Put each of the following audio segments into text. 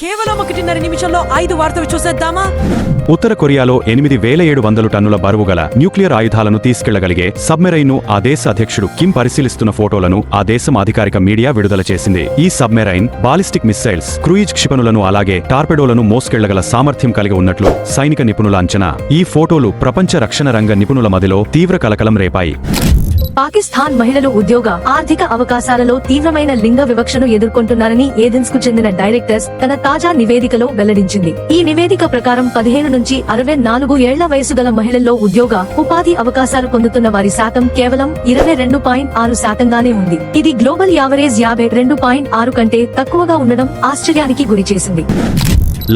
కేవలం 1.5 నిమిషంలో 5 వార్తలు చూసేద్దామా? ఉత్తర కొరియాలో 8700 టన్నుల బరువు గల న్యూక్లియర్ ఆయుధాలను తీసుకెళ్లగలిగే సబ్మెరైన్ను ఆ దేశ అధ్యక్షుడు కిమ్ పరిశీలిస్తున్న ఫోటోలను ఆ దేశం అధికారిక మీడియా విడుదల చేసింది. ఈ సబ్మెరైన్ బాలిస్టిక్ మిస్సైల్స్, క్రూయిజ్ క్షిపణులను అలాగే టార్పెడోలను మోసుకెళ్లగల సామర్థ్యం కలిగి ఉన్నట్లు సైనిక నిపుణుల అంచనా. ఈ ఫోటోలు ప్రపంచ రక్షణ రంగ నిపుణుల మదిలో తీవ్ర కలకలం రేపాయి. పాకిస్తాన్ మహిళలు ఉద్యోగ ఆర్థిక అవకాశాలలో తీవ్రమైన లింగ వివక్షను ఎదుర్కొంటున్నారని ఏథెన్స్ కు చెందిన డైరెక్టర్స్ తన తాజా నివేదికలో వెల్లడించింది. ఈ నివేదిక ప్రకారం 15 నుంచి 64 ఏళ్ల వయసు గల మహిళల్లో ఉద్యోగ ఉపాధి అవకాశాలు పొందుతున్న వారి శాతం కేవలం 22.6%గానే ఉంది. ఇది గ్లోబల్ యావరేజ్ 52.6 కంటే తక్కువగా ఉండడం ఆశ్చర్యానికి గురిచేసింది.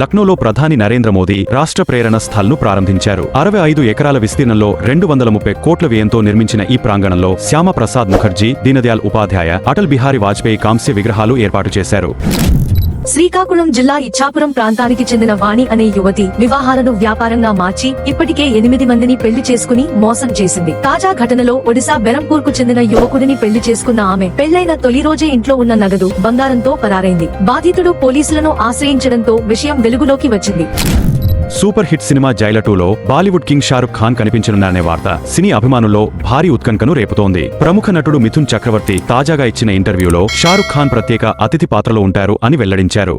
లక్నోలో ప్రధాని నరేంద్ర మోదీ రాష్ట్ర ప్రేరణ స్థల్ను ప్రారంభించారు. 65 ఎకరాల విస్తీర్ణంలో 230 కోట్ల వ్యయంతో నిర్మించిన ఈ ప్రాంగణంలో శ్యామ ప్రసాద్ ముఖర్జీ, దీనదయాల్ ఉపాధ్యాయ, అటల్ బిహారీ వాజ్పేయి కాంస్య విగ్రహాలు ఏర్పాటు చేశారు. శ్రీకాకుళం జిల్లా ఇచ్చాపురం ప్రాంతానికి చెందిన వాణి అనే యువతి వివాహాలను వ్యాపారంగా మార్చి ఇప్పటికే 8 మందిని పెళ్లి చేసుకుని మోసం చేసింది. తాజా ఘటనలో ఒడిశా బెరంపూర్ కు చెందిన యువకుడిని పెళ్లి చేసుకున్న ఆమె పెళ్లైన తొలి రోజే ఇంట్లో ఉన్న నగదు, బంగారంతో పరారైంది. బాధితుడు పోలీసులను ఆశ్రయించడంతో విషయం వెలుగులోకి వచ్చింది. సూపర్ హిట్ సినిమా జైలర్ 2లో బాలీవుడ్ కింగ్ షారుఖ్ ఖాన్ కనిపించనున్నారనే వార్త సినీ అభిమానుల్లో భారీ ఉత్కంఠను రేపుతోంది. ప్రముఖ నటుడు మిథున్ చక్రవర్తి తాజాగా ఇచ్చిన ఇంటర్వ్యూలో షారుఖ్ ఖాన్ ప్రత్యేక అతిథి పాత్రలో ఉంటారు అని వెల్లడించారు.